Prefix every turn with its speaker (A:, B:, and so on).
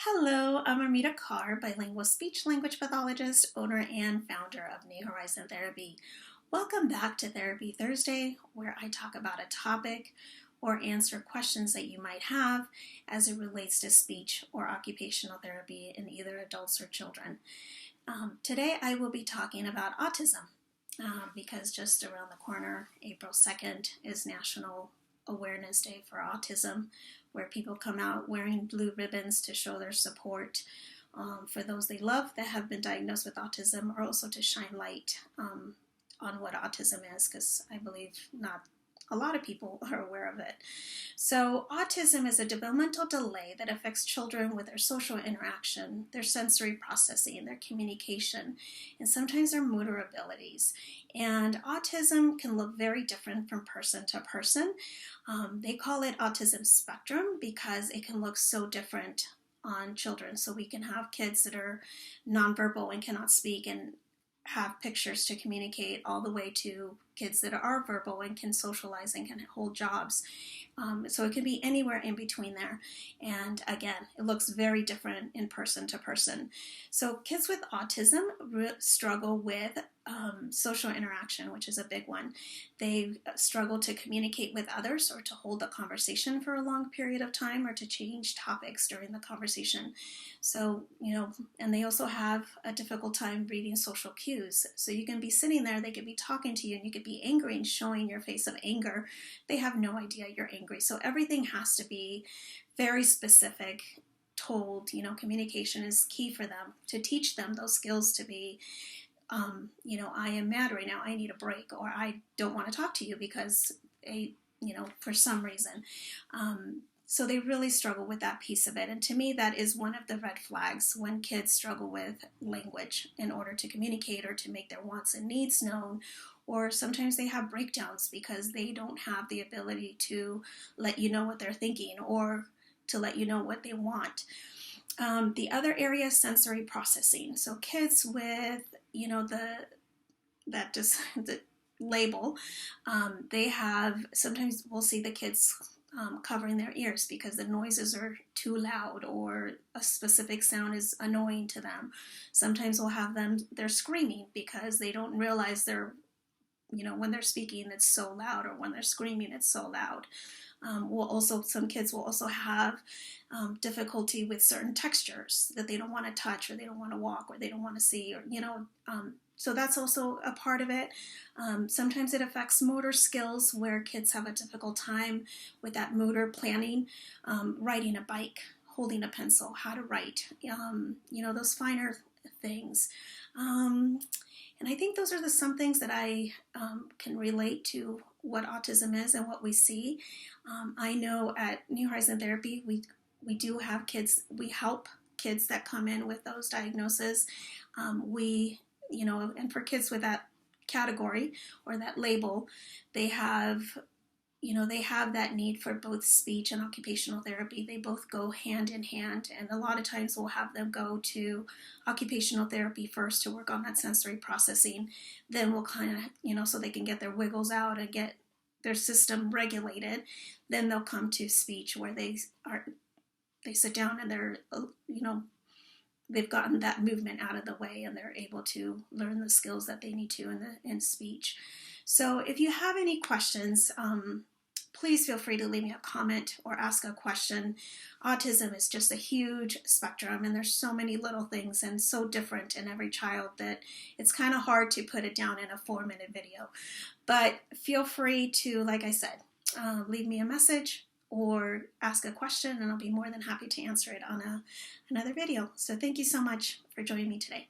A: Hello, I'm Armida Carr, bilingual speech-language pathologist, owner and founder of New Horizon Therapy. Welcome back to Therapy Thursday, where I talk about a topic or answer questions that you might have as it relates to speech or occupational therapy in either adults or children. Today I will be talking about autism because just around the corner, April 2nd is National Awareness Day for Autism, where people come out wearing blue ribbons to show their support for those they love that have been diagnosed with autism, or also to shine light on what autism is, because I believe not a lot of people are aware of it. So autism is a developmental delay that affects children with their social interaction, their sensory processing, their communication, and sometimes their motor abilities. And autism can look very different from person to person. They call it autism spectrum because it can look so different on children. So we can have kids that are nonverbal and cannot speak and have pictures to communicate, all the way to kids that are verbal and can socialize and can hold jobs. So it can be anywhere in between there. And again, it looks very different in person to person. So kids with autism struggle with social interaction, which is a big one. They struggle to communicate with others or to hold a conversation for a long period of time or to change topics during the conversation. So, and they also have a difficult time reading social cues. So you can be sitting there, they could be talking to you, and you could be angry and showing your face of anger. They have no idea you're angry. So everything has to be very specific, told. Communication is key for them, to teach them those skills to be, I am mad right now, I need a break, or I don't want to talk to you because, for some reason. So they really struggle with that piece of it. And to me, that is one of the red flags when kids struggle with language in order to communicate or to make their wants and needs known. Or sometimes they have breakdowns because they don't have the ability to let you know what they're thinking or to let you know what they want. The other area is sensory processing. So kids with, the label, they have, sometimes we'll see the kids covering their ears because the noises are too loud or a specific sound is annoying to them. Sometimes we'll have they're screaming because they don't realize when they're speaking it's so loud, or when they're screaming it's so loud. Some kids will also have difficulty with certain textures that they don't want to touch, or they don't want to walk, or they don't want to see, or so that's also a part of it. Sometimes it affects motor skills, where kids have a difficult time with that motor planning, riding a bike, holding a pencil, how to write, those finer things. And I think those are some things that I can relate to what autism is and what we see. I know at New Horizon Therapy, we do have kids, we help kids that come in with those diagnoses. And for kids with that category or that label, they have that need for both speech and occupational therapy. They both go hand in hand, and a lot of times we'll have them go to occupational therapy first to work on that sensory processing. Then we'll kind of, so they can get their wiggles out and get their system regulated. Then they'll come to speech, where they sit down and they're, they've gotten that movement out of the way and they're able to learn the skills that they need to in speech. So if you have any questions, please feel free to leave me a comment or ask a question. Autism is just a huge spectrum, and there's so many little things and so different in every child that it's kind of hard to put it down in a 4-minute video. But feel free to, like I said, leave me a message or ask a question, and I'll be more than happy to answer it on another video. So thank you so much for joining me today.